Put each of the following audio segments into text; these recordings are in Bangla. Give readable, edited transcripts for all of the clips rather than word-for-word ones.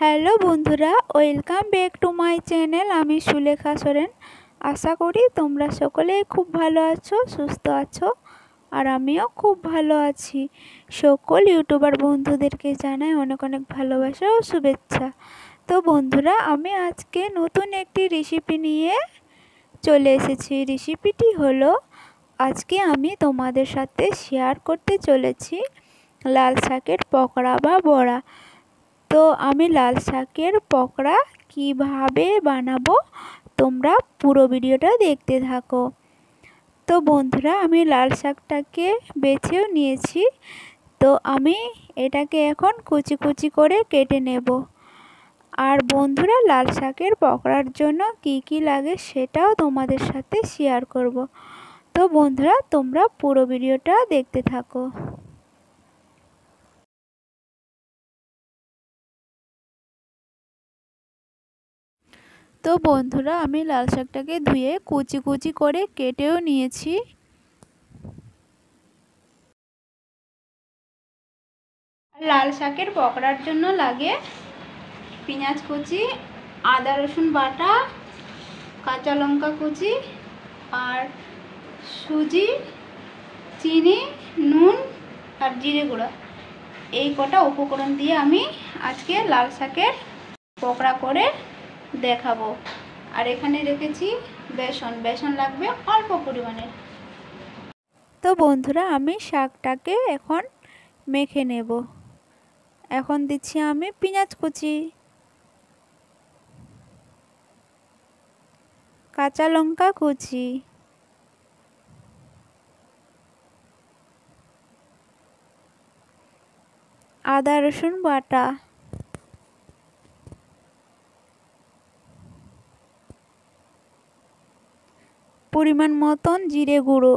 হ্যালো বন্ধুরা, welcome back to my channel. আমি সুলেখা সোরেন। আশা করি তোমরা সকলেই খুব ভালো আছো, সুস্থ আছো, আর আমিও খুব ভালো আছি। সকল ইউটিউবার বন্ধুদেরকে জানাই অনেক অনেক ভালোবাসা ও শুভেচ্ছা। তো বন্ধুরা, আমি আজকে নতুন একটি রেসিপি নিয়ে চলে এসেছি। রেসিপিটি হলো, আজকে আমি তোমাদের সাথে শেয়ার করতে চলেছি লাল শাকের পকোড়া বা বড়া। তো আমি লাল শাকের পকোড়া কিভাবে বানাবো তোমরা পুরো ভিডিওটা দেখতে থাকো। তো বন্ধুরা, আমি লাল শাকটাকে বেছেও নিয়েছি। তো আমি এটাকে এখন কুচি কুচি করে কেটে নেব। আর বন্ধুরা, লাল শাকের পকোড়ার জন্য কি কি লাগে সেটাও তোমাদের সাথে শেয়ার করব। তো বন্ধুরা, তোমরা পুরো ভিডিওটা দেখতে থাকো। তো বন্ধুরা, আমি লাল শাকটাকে ধুয়ে কুচি কুচি করে কেটেও নিয়েছি। লাল শাকের পকোড়ার জন্য লাগে পেঁয়াজ কুচি, আদা রসুন বাটা, কাঁচা লঙ্কা কুচি, আর সুজি, চিনি, নুন আর জিরে গুঁড়ো। এই কটা উপকরণ দিয়ে আমি আজকে লাল শাকের পকোড়া করে দেখাবো। আর এখানে রেখেছি বেসন লাগবে অল্প পরিমাণে। তো বন্ধুরা, আমি শাকটাকে এখন মেখে নেব। এখন দিচ্ছি আমি পেঁয়াজ কুচি, কাঁচা লঙ্কা কুচি, আদা রসুন বাটা, পরিমাণ মতন জিরে গুঁড়ো,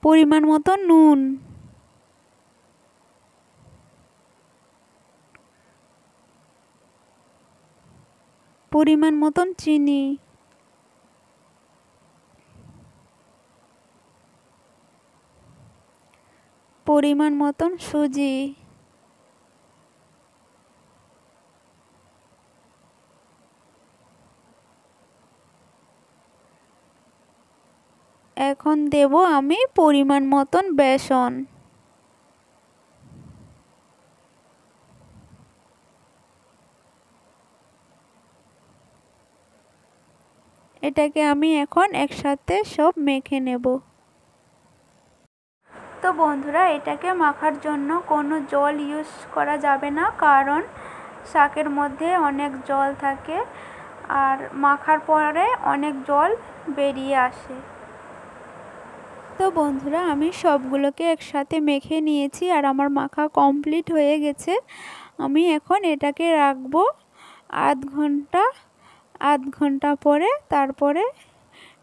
পরিমাণ মতন নুন, পরিমাণ মতন চিনি, পরিমাণ মতন সুজি, এখন দেব আমি পরিমাণ মতন বেসন। এটাকে আমি এখন একসাথে সব মেখে নেব। তো বন্ধুরা, এটাকে মাখার জন্য কোনো জল ইউজ করা যাবে না, কারণ শাকের মধ্যে অনেক জল থাকে আর মাখার পরে অনেক জল বেরিয়ে আসে। তো বন্ধুরা, আমি সবগুলোকে একসাথে মেখে নিয়েছি আর আমার মাখা কমপ্লিট হয়ে গেছে। আমি এখন এটাকে রাখবো আধ ঘন্টা পরে, তারপরে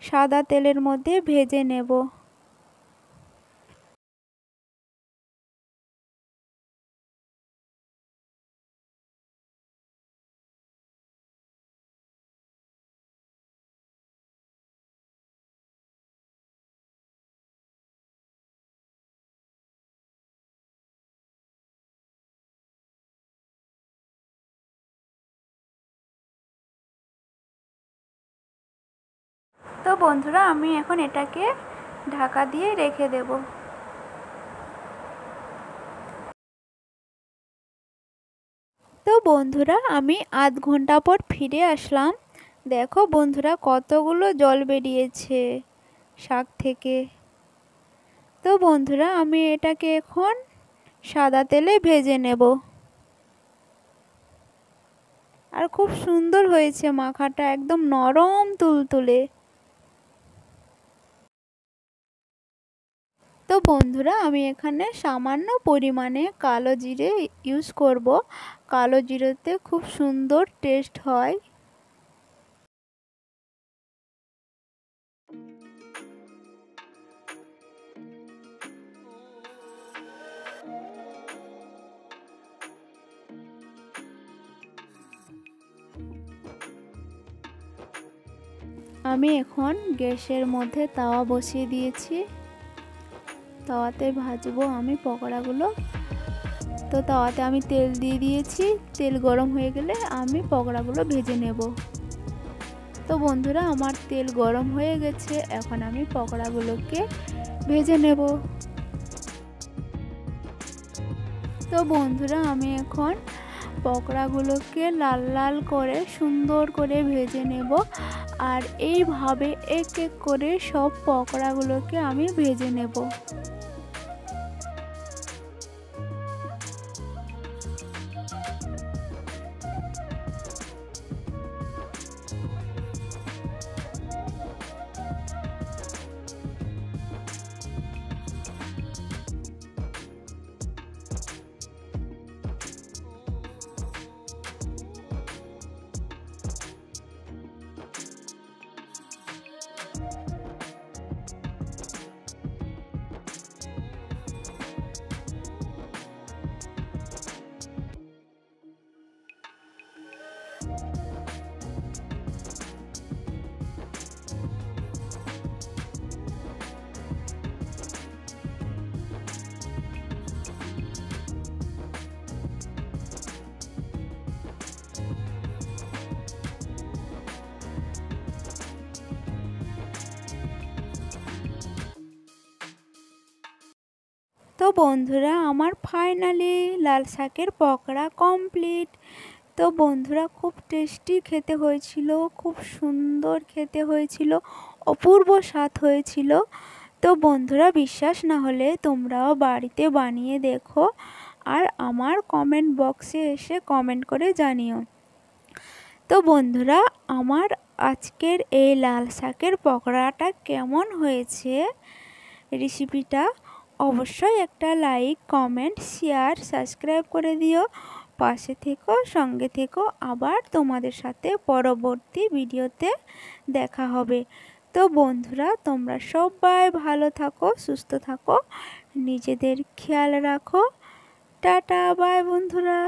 সাদা তেলের মধ্যে ভেজে নেব। তো বন্ধুরা, আমি এখন এটাকে ঢাকা দিয়ে রেখে দেব। তো বন্ধুরা, আমি আধ ঘন্টা পর ফিরে আসলাম। দেখো বন্ধুরা, কতগুলো জল বেরিয়েছে শাক থেকে। তো বন্ধুরা, আমি এটাকে এখন সাদা তেলে ভেজে নেব। আর খুব সুন্দর হয়েছে মাখাটা, একদম নরম তুলতুলে। তো বন্ধুরা, আমি এখানে সামান্য পরিমাণে কালো জিরে ইউজ করব। কালো জিরেতে খুব সুন্দর টেস্ট হয়। আমি এখন গ্যাসের মধ্যে তাওয়া বসিয়ে দিয়েছি। তাওয়াতে ভাজবো আমি পকোড়াগুলো। তো তাওয়াতে আমি তেল দিয়ে দিয়েছি, তেল গরম হয়ে গেলে আমি পকোড়াগুলো ভেজে নেব। তো বন্ধুরা আমার তেল গরম হয়ে গেছে, এখন আমি পকোড়াগুলোকে ভেজে নেব। তো বন্ধুরা আমি এখন পকোড়াগুলোকে লাল লাল করে সুন্দর করে ভেজে নেব। আর এইভাবে এক এক করে সব পকোড়াগুলোকে আমি ভেজে নেব। তো বন্ধুরা আমার ফাইনালি লাল শাকের পকোড়া কমপ্লিট। তো বন্ধুরা খুব টেস্টি খেতে হয়েছিল, খুব সুন্দর খেতে হয়েছিল, অপূর্ব স্বাদ হয়েছিল। তো বন্ধুরা বিশ্বাস না হলে তোমরাও বাড়িতে বানিয়ে দেখো আর আমার কমেন্ট বক্সে এসে কমেন্ট করে জানিও। তো বন্ধুরা আমার আজকের এই লাল শাকের পকোড়াটা কেমন হয়েছে, রেসিপিটা অবশ্যই একটা লাইক, কমেন্ট, শেয়ার, সাবস্ক্রাইব করে দিও। পাশে থেকো, সঙ্গে থেকো, আবার তোমাদের সাথে পরবর্তী ভিডিওতে দেখা হবে। তো বন্ধুরা তোমরা সবাই ভালো থাকো, সুস্থ থাকো, নিজেদের খেয়াল রাখো। টাটা, বাই বন্ধুরা।